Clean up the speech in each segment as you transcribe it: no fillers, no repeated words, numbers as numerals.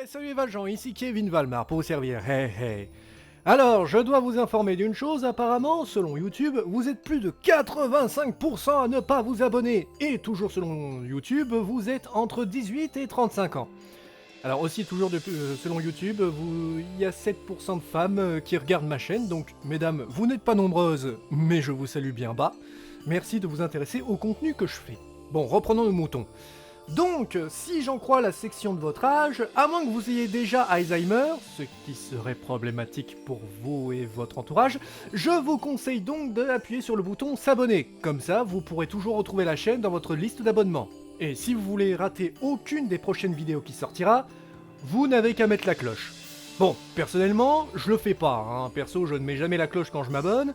Ouais, salut les Valgens, ici Kevin Valmar pour vous servir, hey hey. Alors, je dois vous informer d'une chose, apparemment, selon YouTube, vous êtes plus de 85% à ne pas vous abonner. Et toujours selon YouTube, vous êtes entre 18 et 35 ans. Alors aussi, toujours selon YouTube, il y a 7% de femmes qui regardent ma chaîne, donc mesdames, vous n'êtes pas nombreuses, mais je vous salue bien bas. Merci de vous intéresser au contenu que je fais. Bon, reprenons nos moutons. Donc, si j'en crois la section de votre âge, à moins que vous ayez déjà Alzheimer, ce qui serait problématique pour vous et votre entourage, je vous conseille donc d'appuyer sur le bouton s'abonner. Comme ça, vous pourrez toujours retrouver la chaîne dans votre liste d'abonnements. Et si vous voulez rater aucune des prochaines vidéos qui sortira, vous n'avez qu'à mettre la cloche. Bon, personnellement, je le fais pas, hein. Perso, je ne mets jamais la cloche quand je m'abonne.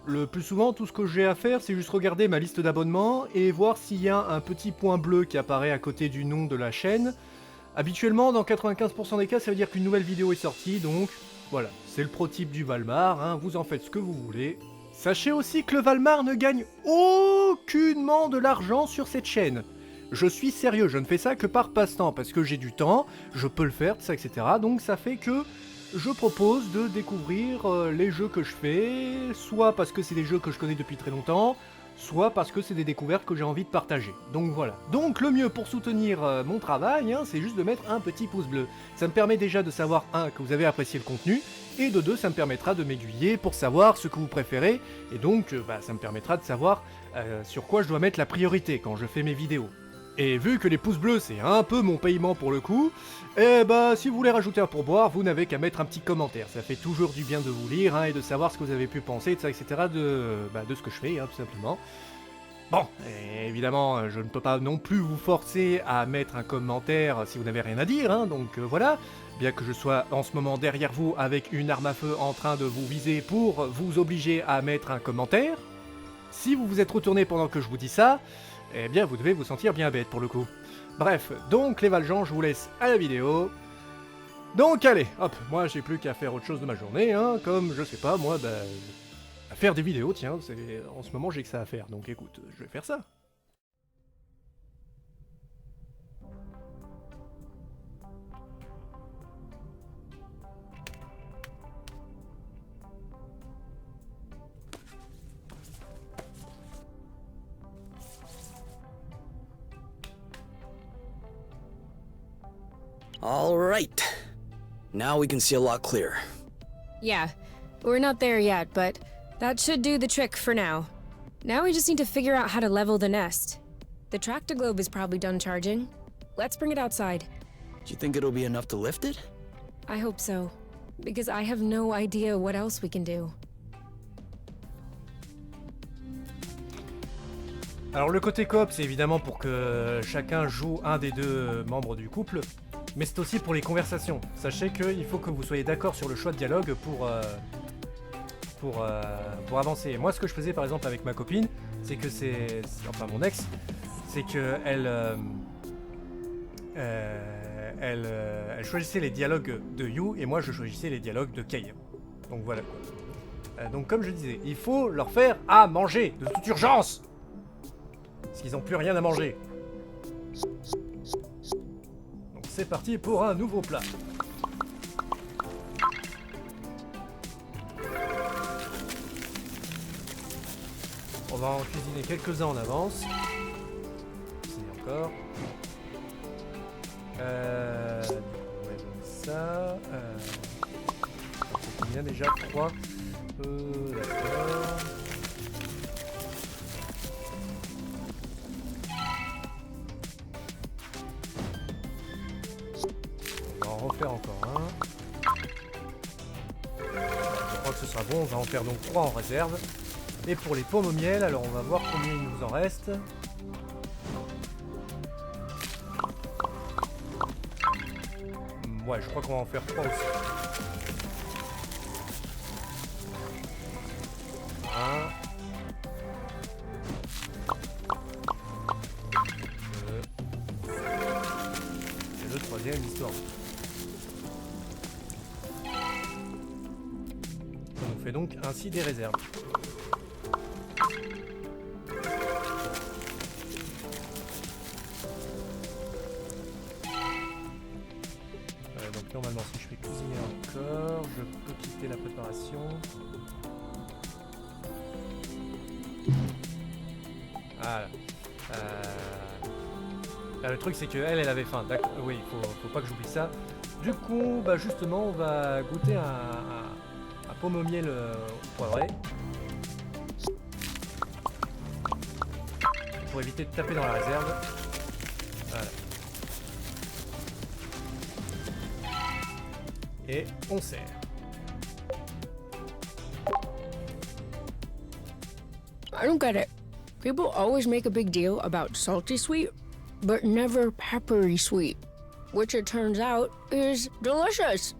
Le plus souvent, tout ce que j'ai à faire, c'est juste regarder ma liste d'abonnements et voir s'il y a un petit point bleu qui apparaît à côté du nom de la chaîne. Habituellement, dans 95% des cas, ça veut dire qu'une nouvelle vidéo est sortie, donc voilà, c'est le pro-type du Valmar, hein, vous en faites ce que vous voulez. Sachez aussi que le Valmar ne gagne aucunement de l'argent sur cette chaîne. Je suis sérieux, je ne fais ça que par passe-temps, parce que j'ai du temps, je peux le faire, tout ça, etc. Donc ça fait que je propose de découvrir les jeux que je fais, soit parce que c'est des jeux que je connais depuis très longtemps, soit parce que c'est des découvertes que j'ai envie de partager. Donc voilà. Donc le mieux pour soutenir mon travail, hein, c'est juste de mettre un petit pouce bleu. Ça me permet déjà de savoir, un, que vous avez apprécié le contenu, et de deux, ça me permettra de m'aiguiller pour savoir ce que vous préférez, et donc ça me permettra de savoir sur quoi je dois mettre la priorité quand je fais mes vidéos. Et vu que les pouces bleus c'est un peu mon paiement pour le coup, eh bah si vous voulez rajouter un pourboire, vous n'avez qu'à mettre un petit commentaire. Ça fait toujours du bien de vous lire, hein, et de savoir ce que vous avez pu penser, etc. de ce que je fais, hein, tout simplement. Bon, évidemment, je ne peux pas non plus vous forcer à mettre un commentaire si vous n'avez rien à dire, hein, donc voilà. Bien que je sois en ce moment derrière vous avec une arme à feu en train de vous viser pour vous obliger à mettre un commentaire. Si vous vous êtes retourné pendant que je vous dis ça, eh bien vous devez vous sentir bien bête pour le coup. Bref, donc les Valgens, je vous laisse à la vidéo. Donc allez, hop, moi j'ai plus qu'à faire autre chose de ma journée, hein, comme, je sais pas, moi, à faire des vidéos, tiens, en ce moment j'ai que ça à faire, donc écoute, je vais faire ça. All right. Now we can see a lot clearer. Yeah, we're not there yet, but that should do the trick for now. Now we just need to figure out how to level the nest. The tractor globe is probably done charging. Let's bring it outside. Do you think it'll be enough to lift it? I hope so, because I have no idea what else we can do. Alors le côté coop, c'est évidemment pour que chacun joue un des deux membres du couple, mais c'est aussi pour les conversations. Sachez qu'il faut que vous soyez d'accord sur le choix de dialogue pour avancer. Moi, ce que je faisais par exemple avec ma copine, c'est que enfin mon ex, c'est que elle choisissait les dialogues de You et moi je choisissais les dialogues de Kay. Donc voilà quoi. Donc comme je disais, il faut leur faire à manger de toute urgence, parce qu'ils n'ont plus rien à manger. Donc c'est parti pour un nouveau plat. On va en cuisiner quelques-uns en avance. C'est encore. On va donner ça. C'est combien déjà? 3. D'accord. On va en refaire encore un. Je crois que ce sera bon, on va en faire donc 3 en réserve. Et pour les pommes au miel, alors on va voir combien il nous en reste. Ouais, je crois qu'on va en faire 3 aussi. 1. 2. Et le troisième, histoire. Ça nous fait donc ainsi des réserves. normalement, si je fais cuisiner encore, je peux quitter la préparation. Voilà. Là, le truc c'est qu'elle, elle avait faim. D'accord. Oui, faut pas que j'oublie ça. Du coup, bah justement, on va goûter un pomme au miel poivré. Pour éviter de taper dans la réserve. Voilà. Et on sert. I don't get it. People always make a big deal about salty sweet, but never peppery sweet, which it turns out is delicious.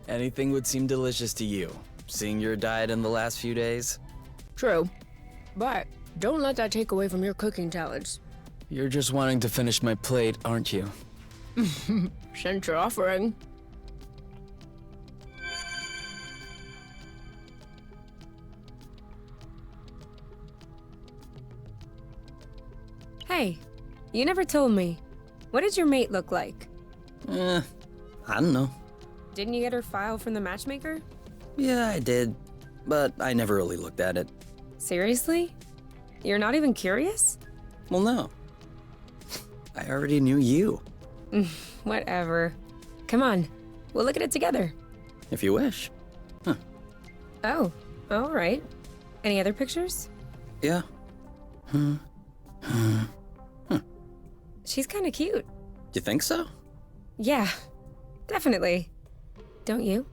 Anything would seem delicious to you, seeing your diet in the last few days. True, but don't let that take away from your cooking talents. You're just wanting to finish my plate, aren't you? Since you're offering. Hey, you never told me. What did your mate look like? I don't know. Didn't you get her file from the matchmaker? Yeah, I did, but I never really looked at it. Seriously? You're not even curious? Well, no. I already knew you. Whatever. Come on, we'll look at it together. If you wish. Oh, all right. Any other pictures? Yeah. She's kind of cute. You think so? Yeah, definitely. Don't you?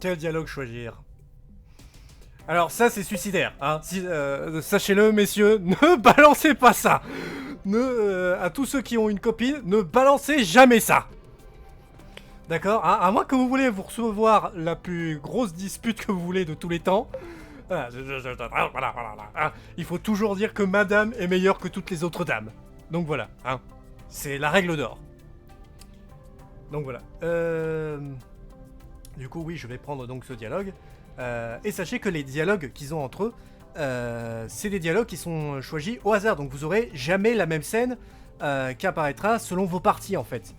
Quel dialogue choisir? Alors ça c'est suicidaire, hein. Sachez-le messieurs, ne balancez pas ça. À tous ceux qui ont une copine, ne balancez jamais ça. D'accord, hein, à moins que vous voulez vous recevoir la plus grosse dispute que vous voulez de tous les temps. Voilà, hein, il faut toujours dire que madame est meilleure que toutes les autres dames. Donc voilà, hein, c'est la règle d'or. Donc voilà. Du coup oui, je vais prendre donc ce dialogue. Et sachez que les dialogues qu'ils ont entre eux, c'est des dialogues qui sont choisis au hasard. Donc vous aurez jamais la même scène qui apparaîtra selon vos parties en fait.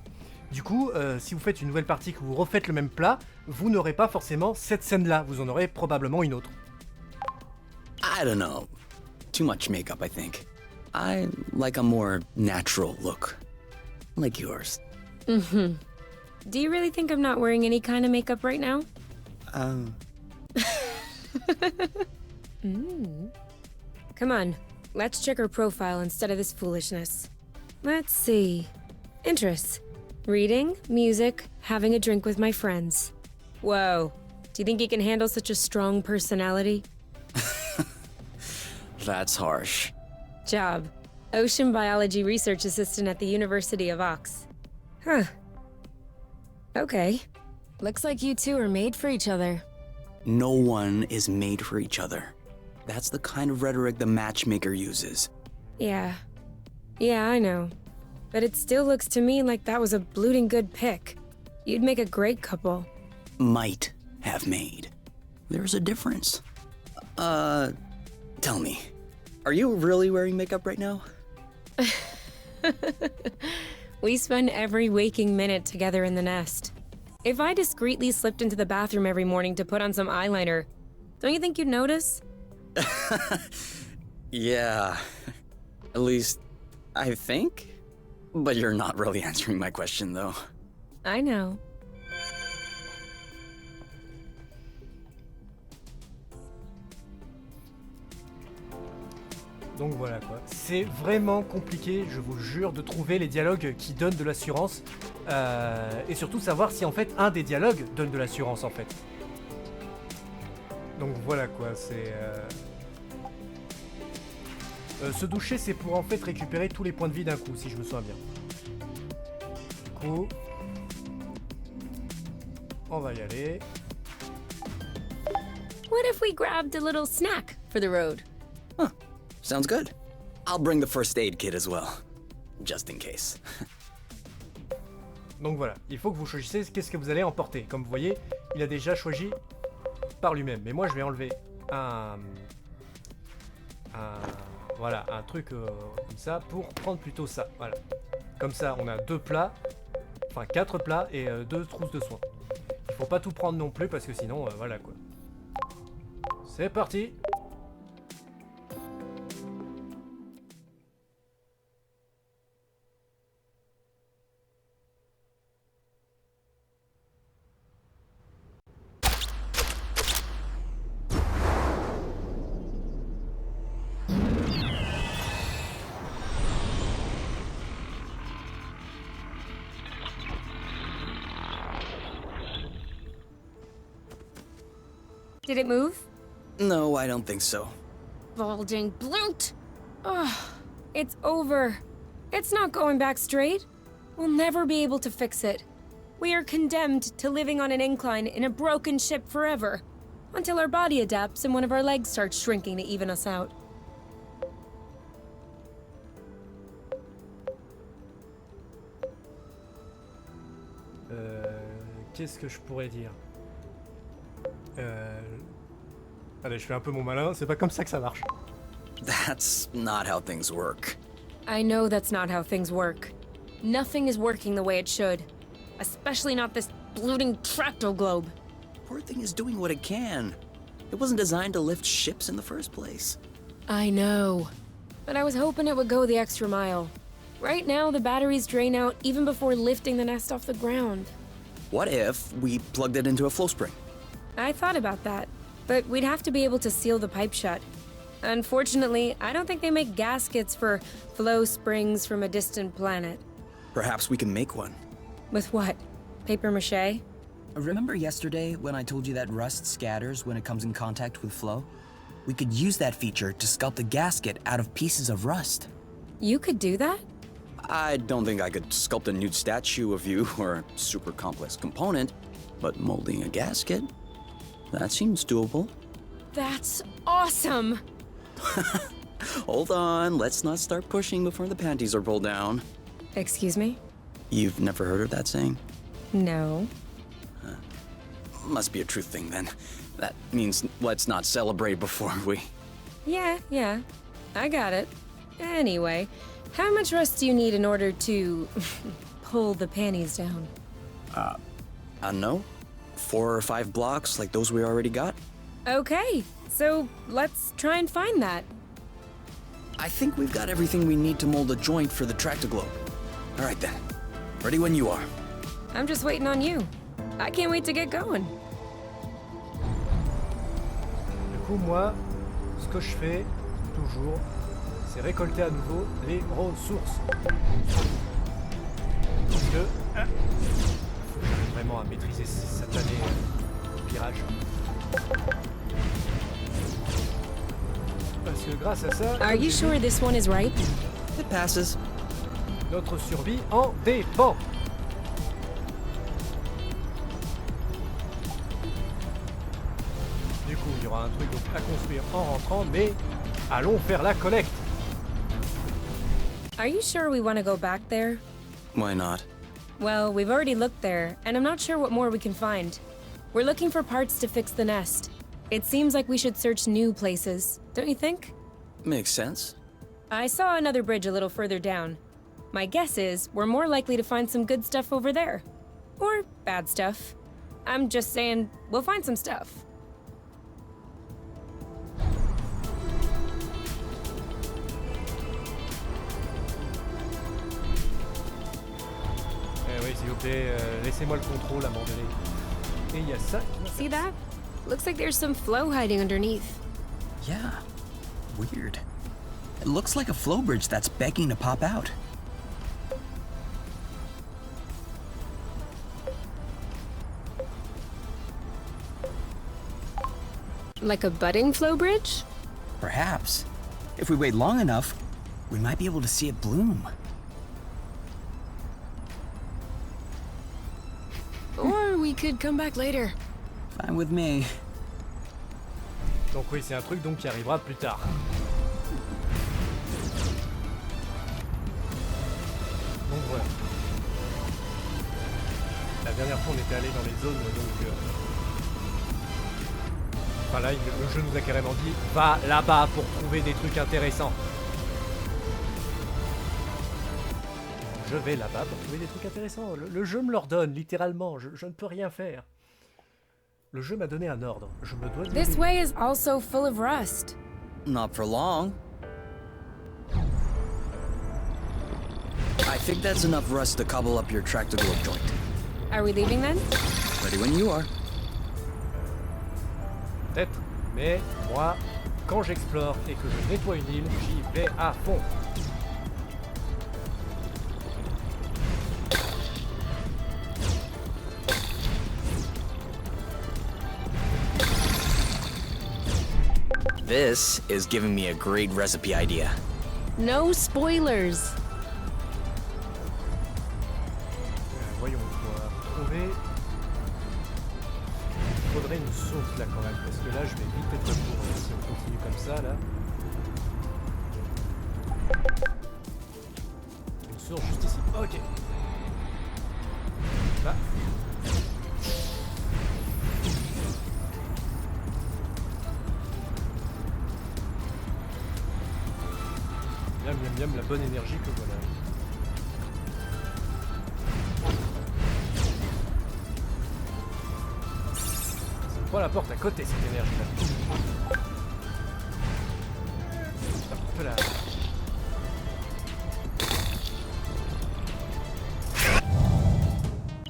Du coup, si vous faites une nouvelle partie, que vous refaites le même plat, vous n'aurez pas forcément cette scène-là. Vous en aurez probablement une autre. I don't know. Too much makeup, I think. I like a more natural look. Like yours. Mm-hmm. Do you really think I'm not wearing any kind of makeup right now? Come on, let's check her profile instead of this foolishness. Let's see. Interests. Reading, music, having a drink with my friends. Whoa. Do you think you can handle such a strong personality? That's harsh. Job. Ocean biology research assistant at the University of Ox. Huh. Okay. Looks like you two are made for each other. No one is made for each other. That's the kind of rhetoric the matchmaker uses. Yeah. Yeah, I know. But it still looks to me like that was a blooting good pick. You'd make a great couple. Might have made. There's a difference. Tell me, are you really wearing makeup right now? We spend every waking minute together in the nest. If I discreetly slipped into the bathroom every morning to put on some eyeliner, don't you think you'd notice? Yeah. At least, I think? But you're not really answering my question, though. I know. Donc voilà quoi. C'est vraiment compliqué, je vous jure, de trouver les dialogues qui donnent de l'assurance. Et surtout savoir si en fait un des dialogues donne de l'assurance en fait. Donc voilà quoi, c'est... se doucher c'est pour en fait récupérer tous les points de vie d'un coup, si je me souviens bien. Du coup... On va y aller. What if we grabbed a little snack for the road? Huh. Sounds good. I'll bring the first aid kit as well. Just in case. Donc voilà, il faut que vous choisissez qu'est-ce que vous allez emporter. Comme vous voyez, il a déjà choisi par lui-même. Mais moi je vais enlever un voilà, un truc comme ça pour prendre plutôt ça. Voilà. Comme ça, on a 2 plats, enfin 4 plats et 2 trousses de soins. Il faut pas tout prendre non plus parce que sinon, voilà quoi. C'est parti! Did it move? No, I don't think so. Bulging bloot! Ugh, it's over. It's not going back straight. We'll never be able to fix it. We are condemned to living on an incline in a broken ship forever, until our body adapts and one of our legs starts shrinking to even us out. Qu'est-ce que je pourrais dire? Allez, je fais un peu mon malin, c'est pas comme ça que ça marche. That's not how things work. I know that's not how things work. Nothing is working the way it should. Especially not this bloating tracto globe. Poor thing is doing what it can. It wasn't designed to lift ships in the first place. I know. But I was hoping it would go the extra mile. Right now, the batteries drain out even before lifting the nest off the ground. What if we plugged it into a flow spring? I thought about that, but we'd have to be able to seal the pipe shut. Unfortunately, I don't think they make gaskets for flow springs from a distant planet. Perhaps we can make one. With what? Paper mache? Remember yesterday when I told you that rust scatters when it comes in contact with flow? We could use that feature to sculpt a gasket out of pieces of rust. You could do that? I don't think I could sculpt a nude statue of you or a super complex component, but molding a gasket? That seems doable. That's awesome! Hold on, let's not start pushing before the panties are pulled down. Excuse me? You've never heard of that saying? No. Must be a truth thing then. That means let's not celebrate before we... Yeah. I got it. Anyway, how much rust do you need in order to pull the panties down? I don't know. 4 or 5 blocks like those we already got? Okay, so let's try and find that. I think we've got everything we need to mold a joint for the tractoglobe. All right then. Ready when you are. I'm just waiting on you. I can't wait to get going. Du coup, moi, ce que je fais, toujours, c'est récolter à nouveau les ressources. Parce que... faut vraiment à maîtriser ces satanés virages. Parce que grâce à ça... Are you sure this one is ripe? It passes. Notre survie en dépend. Du coup, il y aura un truc donc à construire en rentrant, mais allons faire la collecte. Are you sure we want to go back there? Why not? Well, we've already looked there, and I'm not sure what more we can find. We're looking for parts to fix the nest. It seems like we should search new places, don't you think? Makes sense. I saw another bridge a little further down. My guess is we're more likely to find some good stuff over there. Or bad stuff. I'm just saying, we'll find some stuff. Oui, s'il vous plaît, laissez-moi le contrôle à un moment donné. Et il y a ça. See that? Looks like there's some flow hiding underneath. Yeah, weird. It looks like a flow bridge that's begging to pop out. Like a budding flow bridge? Perhaps. If we wait long enough, we might be able to see it bloom. Or we could come back later. Fine with me. Donc oui, c'est un truc donc qui arrivera plus tard. Donc voilà. La dernière fois, on était allé dans les zones donc. Enfin là, le jeu nous a carrément dit va là-bas pour trouver des trucs intéressants. je vais là-bas pour trouver des trucs intéressants. Le jeu me l'ordonne, littéralement. Je ne peux rien faire. Le jeu m'a donné un ordre. Je me dois de This way is also full of rust. Not for long. I think that's enough rust to cobble up your tractor globe joint. Are we leaving then? Ready when you are. Peut-être, mais moi, quand j'explore et que je nettoie une île, j'y vais à fond. This is giving me a great recipe idea. No spoilers. Voyons, on va trouver... Il faudrait une source là quand même, parce que là je vais vite être court si on continue comme ça là. Une source juste ici. Ok. Là. Miam, la bonne énergie que voilà. C'est pas la porte à côté cette énergie là. Un peu là.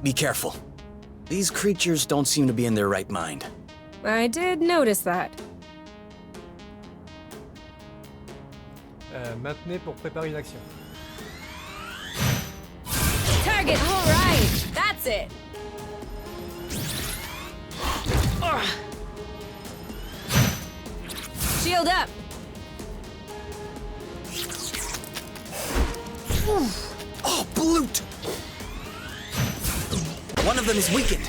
Be careful. These creatures don't seem to be in their right mind. I did notice that. Maintenez pour préparer une action. Target, all right. That's it. Ugh. Shield up. Oh, Bloot! One of them is weakened.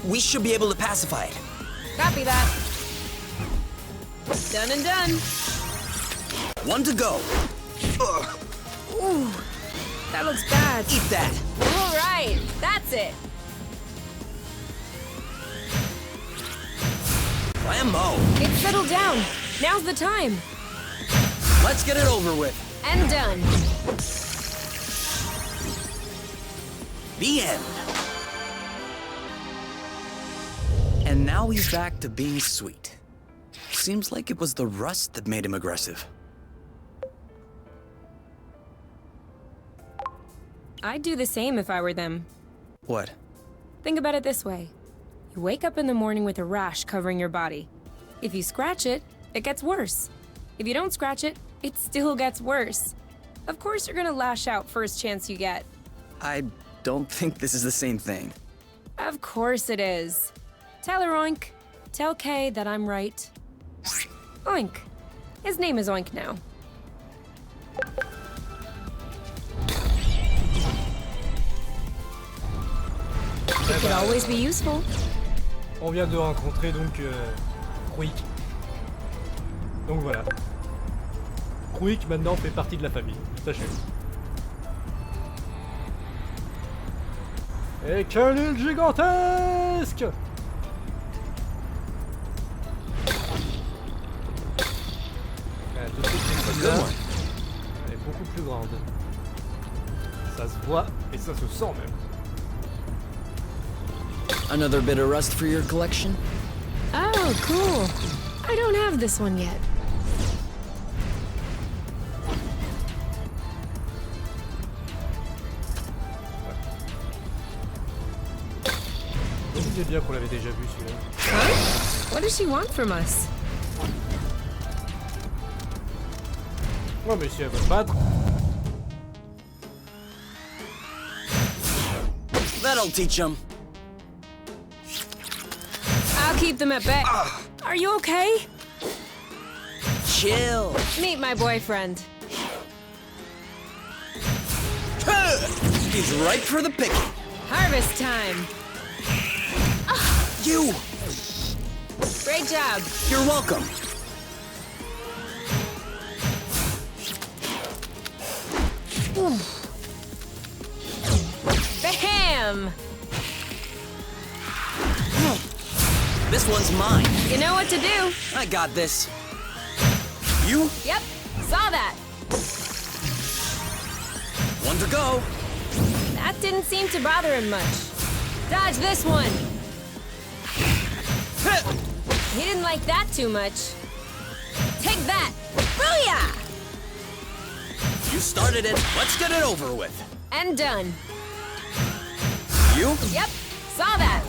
We should be able to pacify it. Copy that. Done and done. One to go. Ooh, that looks bad. Eat that. All right, that's it. Whammo. It's settled down. Now's the time. Let's get it over with. And done. The end. And now he's back to being sweet. Seems like it was the rust that made him aggressive. I'd do the same if I were them. What? Think about it this way. You wake up in the morning with a rash covering your body. If you scratch it, it gets worse. If you don't scratch it, it still gets worse. Of course you're gonna lash out first chance you get. I don't think this is the same thing. Of course it is. Tell her Oink. Tell Kay that I'm right. Oink. His name is Oink now. It could always be useful. On vient de rencontrer donc Quick. Donc voilà. Quick maintenant fait partie de la famille, sachez-le. Et quelle île gigantesque! Tout de suite, cette là, elle est beaucoup plus grande. Ça se voit et ça se sent même. Another bit of rust for your collection? Oh, cool. I don't have this one yet. Je me disais bien qu'on l'avait déjà vu celui-là. Huh? What does she want from us? Ouais, mais si elle veut se battre. That'll teach him. I'll keep them at bay. Are you okay? Chill. Meet my boyfriend. He's ripe for the picking. Harvest time. You! Great job. You're welcome. Bam! This one's mine. You know what to do. I got this. You? Yep, saw that. One to go. That didn't seem to bother him much. Dodge this one! He didn't like that too much. Take that! Booyah! You started it. Let's get it over with. And done. You? Yep, saw that.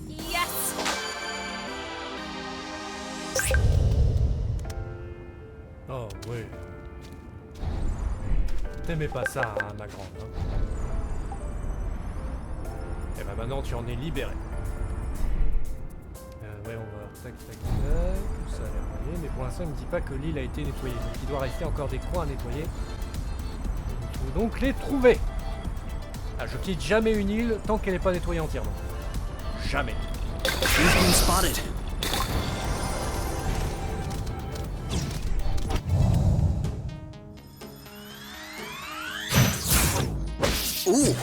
Yes! Oh oui. T'aimais pas ça, hein, ma grande. Hein. Et ben maintenant tu en es libéré. Ouais, on va tac tac tac. Tout ça a l'air nettoyé, mais pour l'instant il me dit pas que l'île a été nettoyée. Donc il doit rester encore des coins à nettoyer. Il faut donc les trouver. Ah, je quitte jamais une île tant qu'elle n'est pas nettoyée entièrement. Jamais. He's been spotted. Ooh.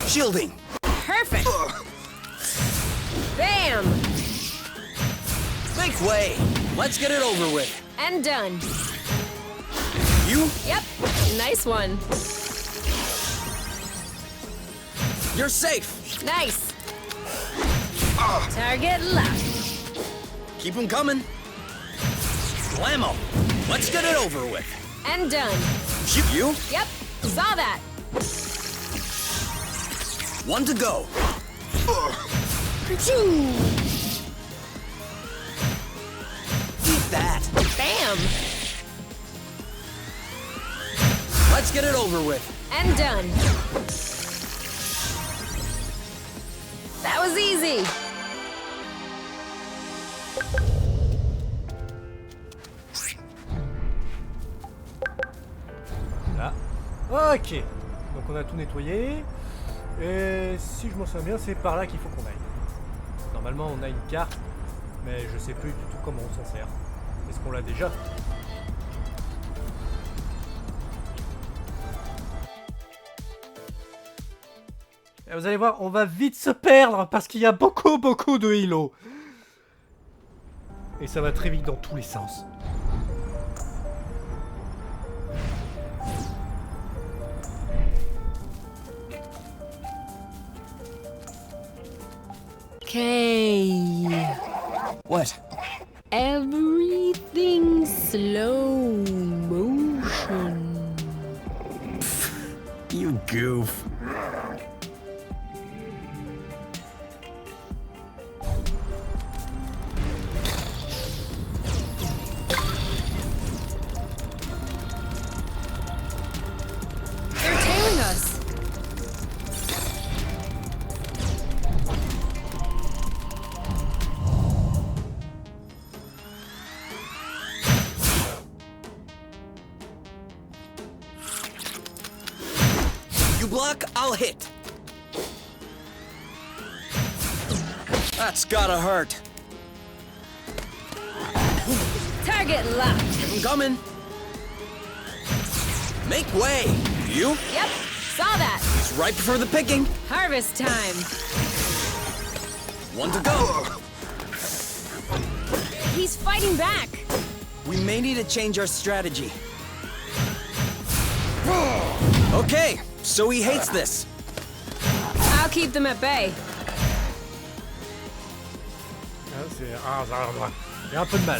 Shielding. Perfect! Bam! Make way. Let's get it over with. And done. You? Yep, nice one. You're safe. Nice. Target locked. Keep them coming. Blammo. Let's get it over with. And done. Shoot you. Yep, saw that. One to go. Ka-choo! Eat that. Bam! Let's get it over with. And done. That was easy. Là. Ok. Donc on a tout nettoyé. Et si je m'en souviens bien, c'est par là qu'il faut qu'on aille. Normalement on a une carte, mais je sais plus du tout comment on s'en sert. Est-ce qu'on l'a déjà? Et vous allez voir, on va vite se perdre parce qu'il y a beaucoup de îlots. Et ça va très vite dans tous les sens. Okay. What? Everything slow motion. You goof. They're tailing us. You block, I'll hit. That's gotta hurt. Target locked. Keep 'em coming. Make way. You? Yep, saw that. It's ripe for the picking. Harvest time. One to go. He's fighting back. We may need to change our strategy. Okay, so he hates this. I'll keep them at bay. J'ai un peu de mal.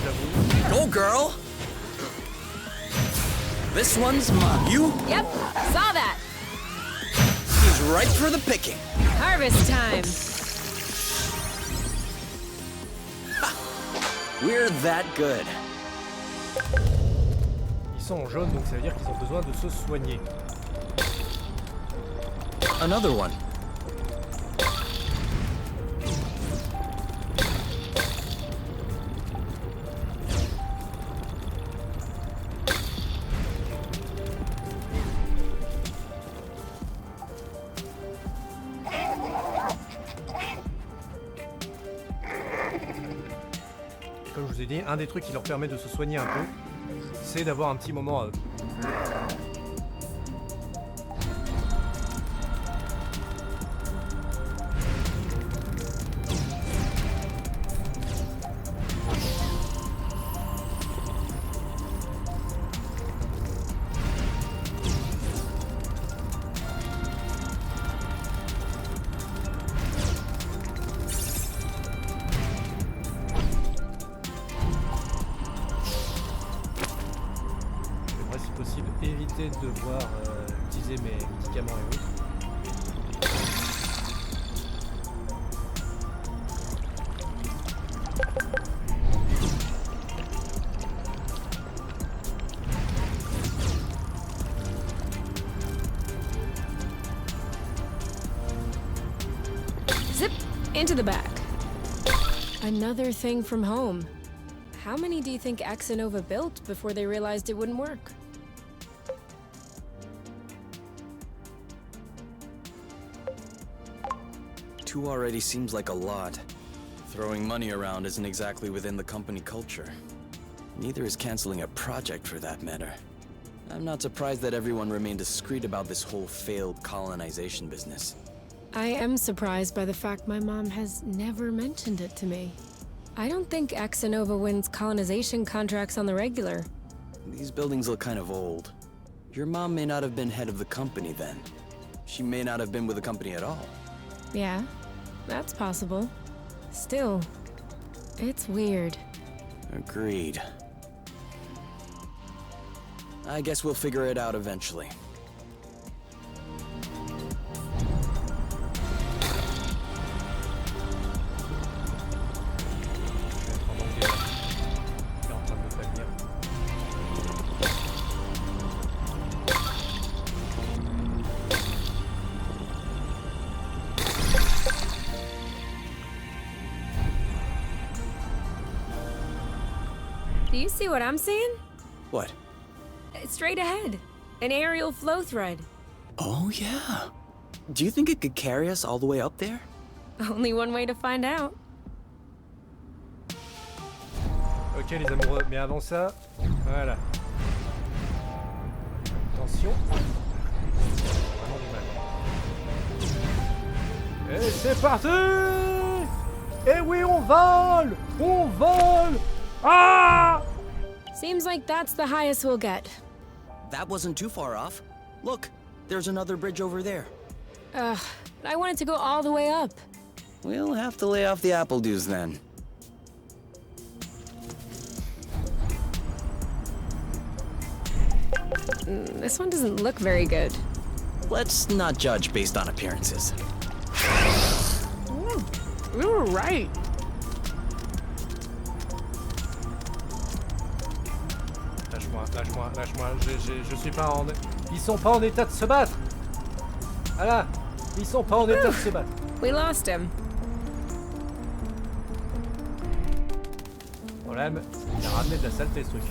J'avoue. Go, girl. This one's mine. You? Yep, saw that. He's ripe for the picking. Harvest time. We're that good. Ils sont en jaune, donc ça veut dire qu'ils ont besoin de se soigner. Another one. Comme je vous ai dit, un des trucs qui leur permet de se soigner un peu, c'est d'avoir un petit moment à eux. devoir utiliser mes médicaments et autres. Zip! Into the back. Another thing from home. How many do you think Axonova built before they realized it wouldn't work? Two already seems like a lot. Throwing money around isn't exactly within the company culture. Neither is canceling a project for that matter. I'm not surprised that everyone remained discreet about this whole failed colonization business. I am surprised by the fact my mom has never mentioned it to me. I don't think Axonova wins colonization contracts on the regular. These buildings look kind of old. Your mom may not have been head of the company then. She may not have been with the company at all. Yeah, that's possible. Still, it's weird. Agreed. I guess we'll figure it out eventually. Do you see what I'm seeing? What? Straight ahead. An aerial flow thread. Oh, yeah. Do you think it could carry us all the way up there? Only one way to find out. Ok les amoureux, mais avant ça, voilà. Attention. Vraiment du mal. Et c'est parti! Et oui, on vole! On vole! Ah! Seems like that's the highest we'll get. That wasn't too far off. Look, there's another bridge over there. Ugh, but I wanted to go all the way up. We'll have to lay off the apple dues then. This one doesn't look very good. Let's not judge based on appearances. You were right. Lâche-moi, je suis pas en... Ils sont pas en état de se battre. Voilà, ils sont pas en état de se battre. We lost him. Le problème, il a ramené de la saleté ce truc.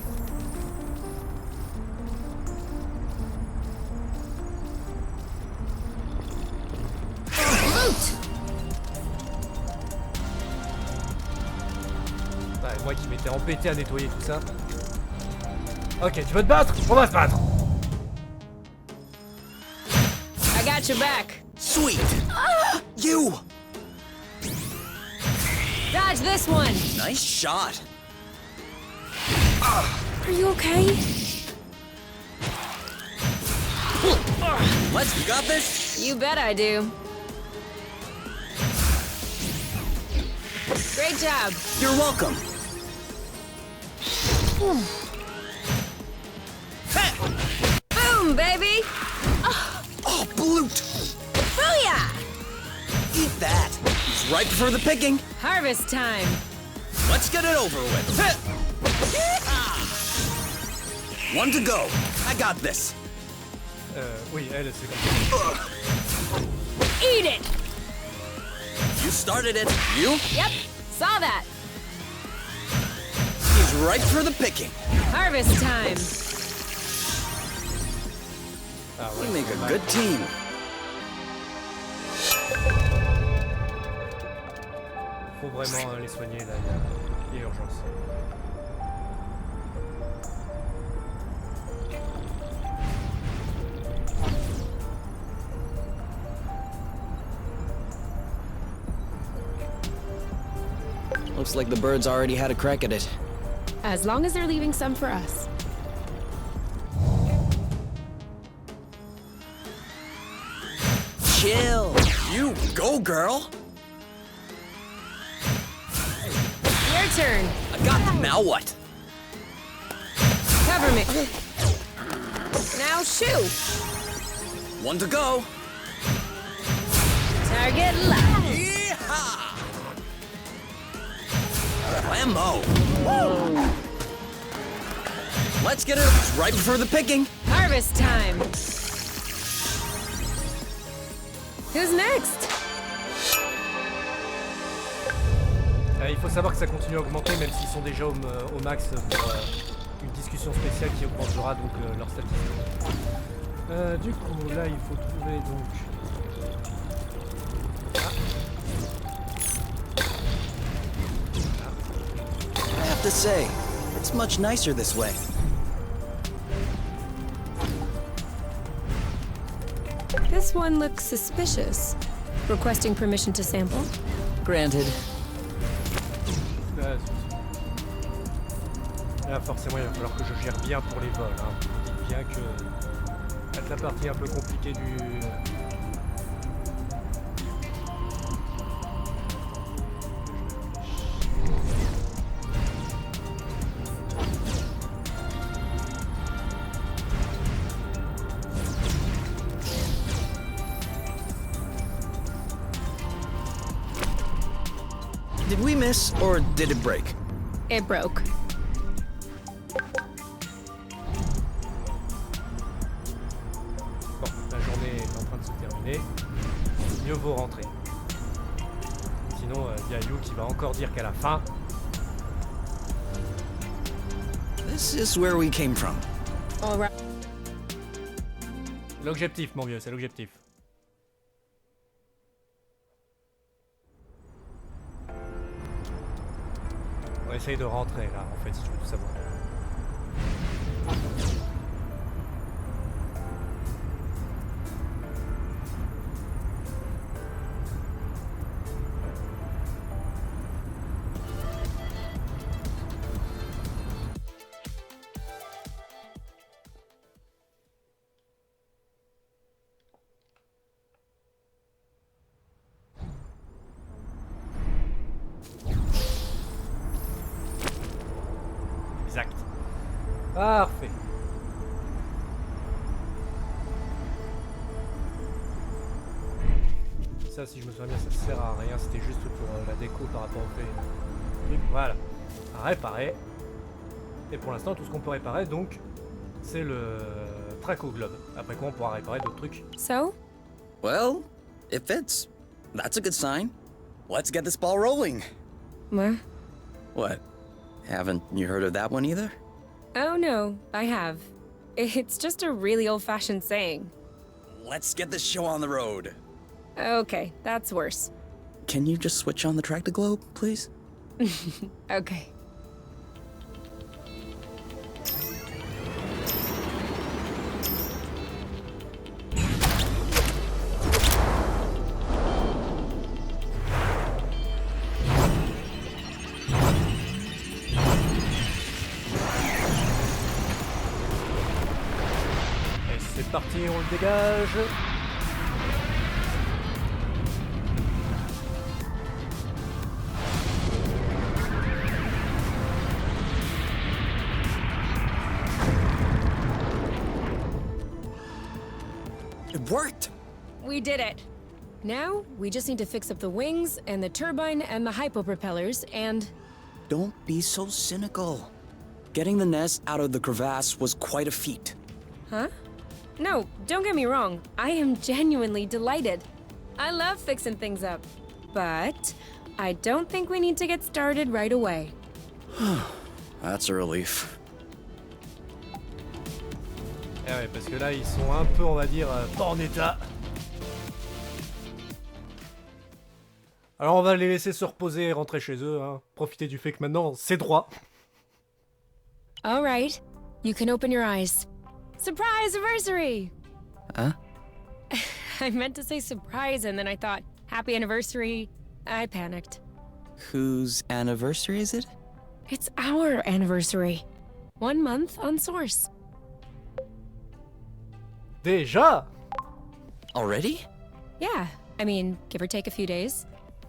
Ah, et moi qui m'étais empêté à nettoyer tout ça. Ok, tu veux te battre? On va se battre! I got your back. Sweet! You! Dodge this one. Nice shot! Are you okay? Let's got this! You bet I do. Great job. You're welcome! Boom, baby. Oh, Bloot! Booyah! Eat that! It's ripe for the picking! Harvest time. Let's get it over with! One to go! I got this! Oui, elle, c'est comme ça. Eat it. You started it! You? Yep, saw that. He's ripe for the picking! Harvest time. Ah, We ouais, make c'est a mal. good team! Faut vraiment les soigner là, il y a urgence. Looks like the birds already had a crack at it. As long as they're leaving some for us. Chill! You go, girl! Your turn. I got them, now what? Cover me. Now shoo! One to go. Target locked. Yeehaw! Lambo. Let's get it right before the picking. Harvest time. Who's next? Il faut savoir que ça continue à augmenter même s'ils sont déjà au max pour une discussion spéciale qui augmentera donc leur statistique. Du coup là il faut trouver donc... I have to say, it's much nicer this way. This one looks suspicious. Requesting permission to sample? Granted. Là forcément il va falloir que je gère bien pour les vols. Hein. Vous dites bien que être la partie un peu compliquée du... Did we miss, or did it break? It broke. Bon, la journée est en train de se terminer. Mieux vaut rentrer. Sinon, il y a You qui va encore dire qu'à la fin... This is where we came from. All right. L'objectif, mon vieux, c'est l'objectif. On essaye de rentrer là, en fait, si tu veux tout savoir. Exact. Parfait. Ça, si je me souviens bien, ça sert à rien. C'était juste pour la déco par rapport au fait. Et voilà. À réparer. Et pour l'instant, tout ce qu'on peut réparer, donc, c'est le track au globe. Après quoi, on pourra réparer d'autres trucs. So? Well, it fits. That's a good sign. Let's get this ball rolling. What? What? Haven't you heard of that one either? Oh no, I have. It's just a really old-fashioned saying. Let's get this show on the road. Okay, that's worse. Can you just switch on the track-to-globe, please? Okay. Et c'est parti, on le dégage. It worked! We did it. Now, we just need to fix up the wings and the turbine and the hypopropellers and... Don't be so cynical. Getting the nest out of the crevasse was quite a feat. Huh? No, don't get me wrong. I am genuinely delighted. I love fixing things up. But I don't think we need to get started right away. That's a relief. Eh ouais, parce que là, ils sont un peu, on va dire, pas en état. Alors, on va les laisser se reposer et rentrer chez eux. Hein. Profiter du fait que maintenant, c'est droit. All right. You can open your eyes. Surprise anniversary! Huh? I meant to say surprise and then I thought, happy anniversary. I panicked. Whose anniversary is it? It's our anniversary. 1 month on Source. Déjà? Already? Yeah, I mean, give or take a few days.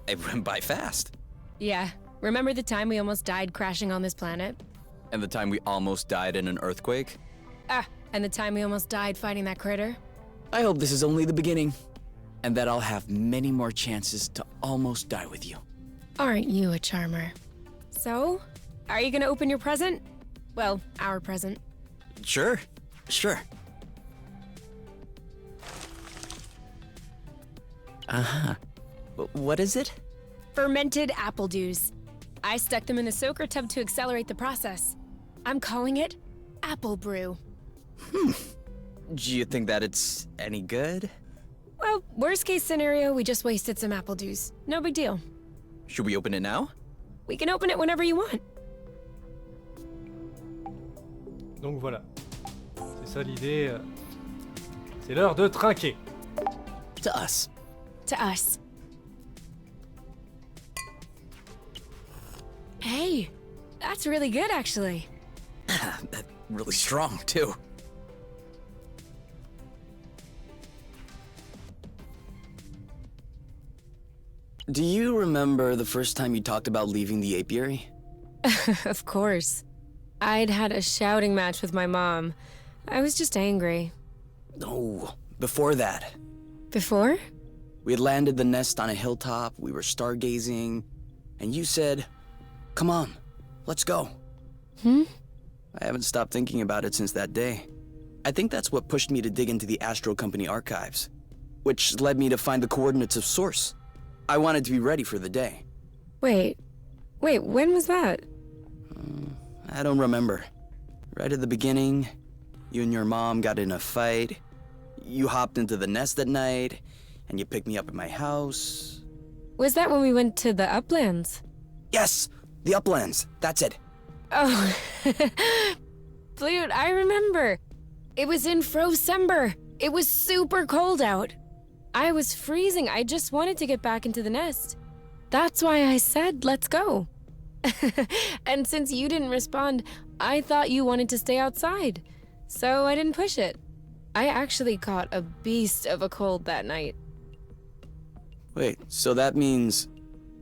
It went by fast. Yeah, remember the time we almost died crashing on this planet? And the time we almost died in an earthquake? And the time we almost died fighting that critter? I hope this is only the beginning, and that I'll have many more chances to almost die with you. Aren't you a charmer? So, are you gonna open your present? Well, our present. Sure, sure. Uh-huh. What is it? Fermented apple juice. I stuck them in a soaker tub to accelerate the process. I'm calling it apple brew. Do you think that it's any good? Well, worst case scenario, we just wasted some apple juice. No big deal. Should we open it now? We can open it whenever you want. Donc voilà. C'est ça l'idée. C'est l'heure de trinquer. To us. To us. Hey, that's really good actually. That's really strong, too. Do you remember the first time you talked about leaving the apiary? Of course. I'd had a shouting match with my mom. I was just angry. No, before that. Before? We had landed the nest on a hilltop, we were stargazing, and you said, "Come on, let's go." I haven't stopped thinking about it since that day. I think that's what pushed me to dig into the Astro Company archives, which led me to find the coordinates of Source. I wanted to be ready for the day. Wait, when was that? I don't remember. Right at the beginning, you and your mom got in a fight. You hopped into the nest at night, and you picked me up at my house. Was that when we went to the uplands? Yes, the uplands, that's it. Oh, dude, I remember. It was in Frocember. It was super cold out. I was freezing. I just wanted to get back into the nest. That's why I said, let's go. And since you didn't respond, I thought you wanted to stay outside. So I didn't push it. I actually caught a beast of a cold that night. Wait, so that means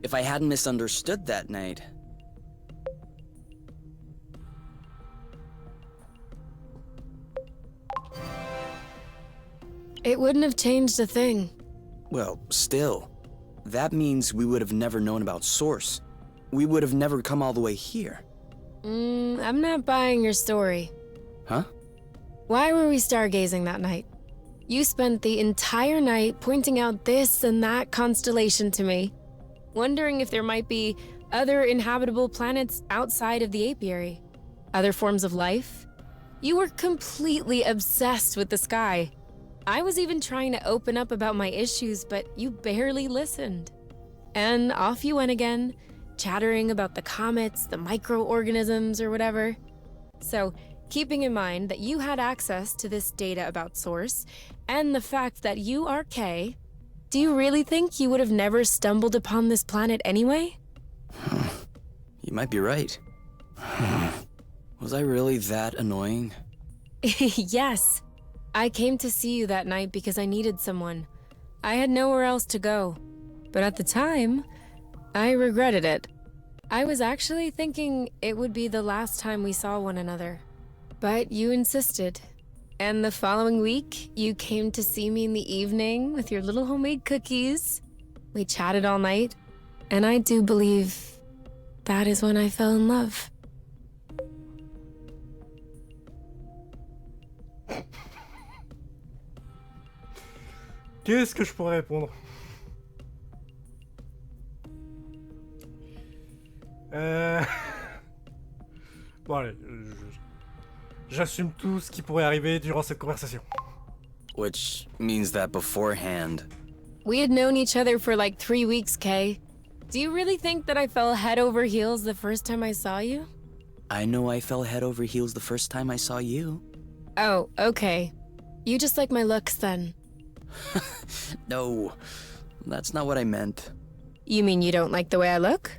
if I hadn't misunderstood that night... It wouldn't have changed a thing. Well, still, that means we would have never known about Source. We would have never come all the way here. I'm not buying your story. Huh? Why were we stargazing that night? You spent the entire night pointing out this and that constellation to me, wondering if there might be other inhabitable planets outside of the apiary. Other forms of life? You were completely obsessed with the sky. I was even trying to open up about my issues, but you barely listened. And off you went again, chattering about the comets, the microorganisms, or whatever. So, keeping in mind that you had access to this data about Source, and the fact that you are K, do you really think you would have never stumbled upon this planet anyway? You might be right. Was I really that annoying? Yes. I came to see you that night because I needed someone. I had nowhere else to go. But at the time, I regretted it. I was actually thinking it would be the last time we saw one another. But you insisted. And the following week, you came to see me in the evening with your little homemade cookies. We chatted all night. And I do believe that is when I fell in love. Qu'est-ce que je pourrais répondre? Bon allez, j'assume tout ce qui pourrait arriver durant cette conversation. Which means that beforehand... We had known each other for like 3 weeks, Kay. Do you really think that I fell head over heels the first time I saw you? I know I fell head over heels the first time I saw you. Oh, okay. You just like my looks then. No, that's not what I meant. You mean you don't like the way I look?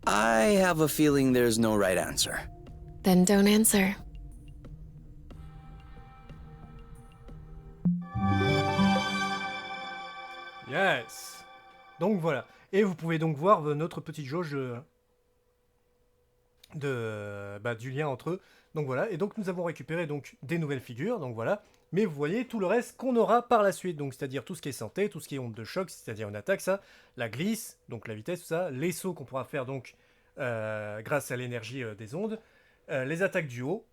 I have a feeling there's no right answer. Then don't answer. Yes. Donc voilà. Et vous pouvez donc voir notre petite jauge du lien entre eux. Donc voilà, et donc nous avons récupéré donc des nouvelles figures, donc voilà. Mais vous voyez tout le reste qu'on aura par la suite, donc c'est-à-dire tout ce qui est santé, tout ce qui est onde de choc, c'est-à-dire une attaque, ça, la glisse, donc la vitesse, tout ça, les sauts qu'on pourra faire donc grâce à l'énergie des ondes, les attaques du haut,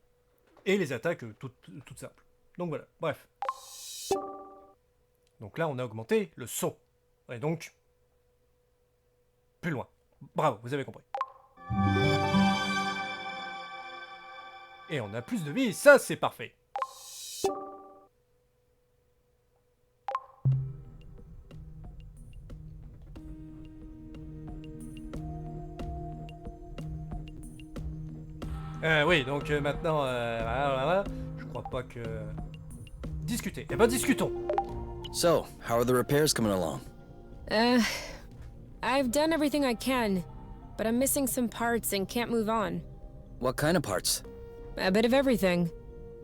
et les attaques toutes simples. Donc voilà, bref. Donc là on a augmenté le saut, et donc plus loin. Bravo, vous avez compris. Et on a plus de vie, ça c'est parfait. Oui, donc maintenant, voilà, je crois pas que... Discuter. Eh ben discutons. So, how are the repairs coming along? I've done everything I can, but I'm missing some parts and can't move on. What kind of parts? A bit of everything.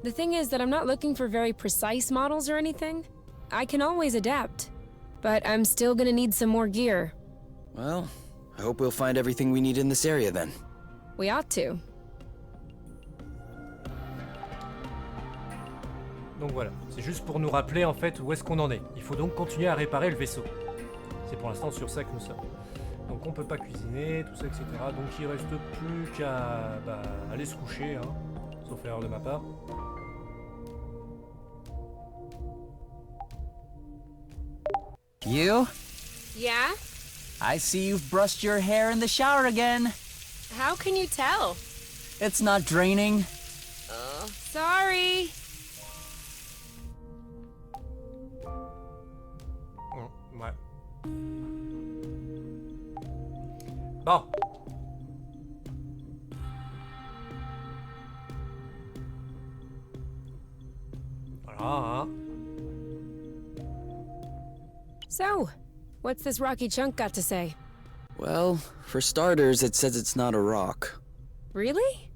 The thing is that I'm not looking for very precise models or anything. I can always adapt, but I'm still gonna need some more gear. Well, I hope we'll find everything we need in this area then. We ought to. Donc voilà, c'est juste pour nous rappeler en fait où est-ce qu'on en est. Il faut donc continuer à réparer le vaisseau. C'est pour l'instant sur ça que nous sommes. Donc on peut pas cuisiner, tout ça, etc. Donc il reste plus qu'à aller se coucher, hein, sauf erreur de ma part. You? Yeah? I see you've brushed your hair in the shower again. How can you tell? It's not draining. Oh, sorry. Ouais. Bon. Voilà, hein. So, what's this rocky chunk got to say? Well, for starters, it says it's not a rock. Really?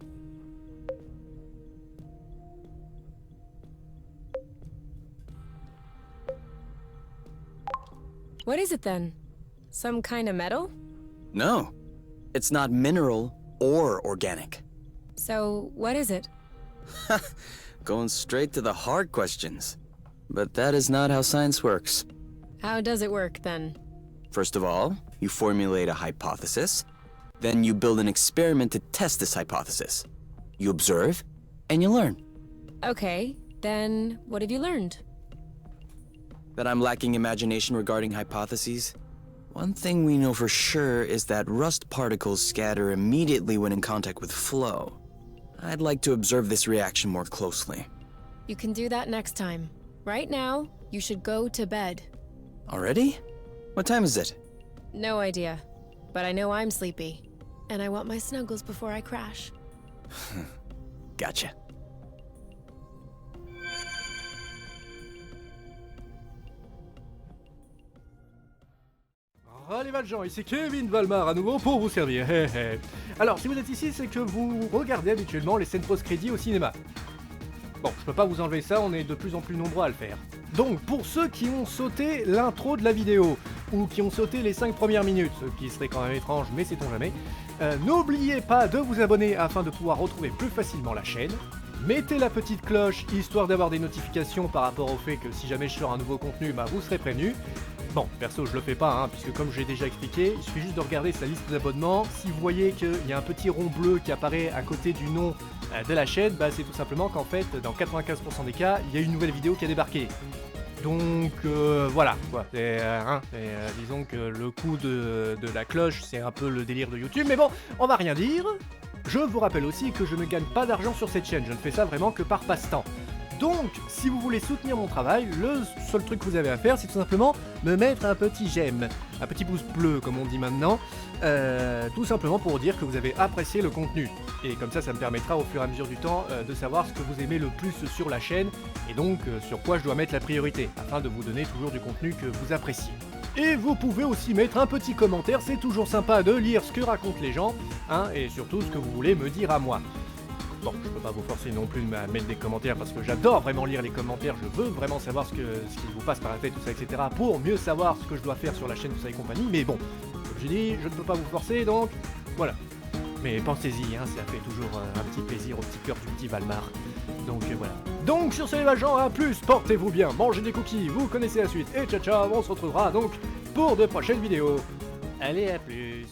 What is it then? Some kind of metal? No, it's not mineral or organic. So, what is it? Going straight to the hard questions. But that is not how science works. How does it work then? First of all, you formulate a hypothesis. Then you build an experiment to test this hypothesis. You observe, and you learn. Okay, then what have you learned? That I'm lacking imagination regarding hypotheses? One thing we know for sure is that rust particles scatter immediately when in contact with flow. I'd like to observe this reaction more closely. You can do that next time. Right now, you should go to bed. Already? What time is it? No idea. But I know I'm sleepy. And I want my snuggles before I crash. Gotcha. Allez Valgens, ici Kevin Valmar à nouveau pour vous servir. Alors, si vous êtes ici, c'est que vous regardez habituellement les scènes post-crédits au cinéma. Bon, je peux pas vous enlever ça, on est de plus en plus nombreux à le faire. Donc, pour ceux qui ont sauté l'intro de la vidéo, ou qui ont sauté les 5 premières minutes, ce qui serait quand même étrange, mais sait-on jamais, n'oubliez pas de vous abonner afin de pouvoir retrouver plus facilement la chaîne. Mettez la petite cloche, histoire d'avoir des notifications par rapport au fait que si jamais je sors un nouveau contenu, vous serez prévenus. Bon, perso, je le fais pas, hein, puisque comme j'ai déjà expliqué, il suffit juste de regarder sa liste d'abonnements. Si vous voyez qu'il y a un petit rond bleu qui apparaît à côté du nom de la chaîne, c'est tout simplement qu'en fait, dans 95% des cas, il y a une nouvelle vidéo qui a débarqué. Donc voilà, quoi. Disons que le coup de la cloche, c'est un peu le délire de YouTube, mais bon, on va rien dire. Je vous rappelle aussi que je ne gagne pas d'argent sur cette chaîne, je ne fais ça vraiment que par passe-temps. Donc, si vous voulez soutenir mon travail, le seul truc que vous avez à faire, c'est tout simplement me mettre un petit j'aime, un petit pouce bleu comme on dit maintenant, tout simplement pour dire que vous avez apprécié le contenu. Et comme ça, ça me permettra au fur et à mesure du temps de savoir ce que vous aimez le plus sur la chaîne, et donc sur quoi je dois mettre la priorité, afin de vous donner toujours du contenu que vous appréciez. Et vous pouvez aussi mettre un petit commentaire, c'est toujours sympa de lire ce que racontent les gens, hein, et surtout ce que vous voulez me dire à moi. Bon, je peux pas vous forcer non plus à mettre des commentaires parce que j'adore vraiment lire les commentaires, je veux vraiment savoir ce qui vous passe par la tête, tout ça, etc. pour mieux savoir ce que je dois faire sur la chaîne, tout ça et compagnie, mais bon, comme j'ai dit, je ne peux pas vous forcer, donc voilà. Mais pensez-y, hein, ça fait toujours un petit plaisir au petit cœur du petit Valmar. Donc voilà. Donc sur ce les Valgens, à plus, portez-vous bien, mangez des cookies, vous connaissez la suite, et ciao ciao, on se retrouvera donc pour de prochaines vidéos. Allez, à plus.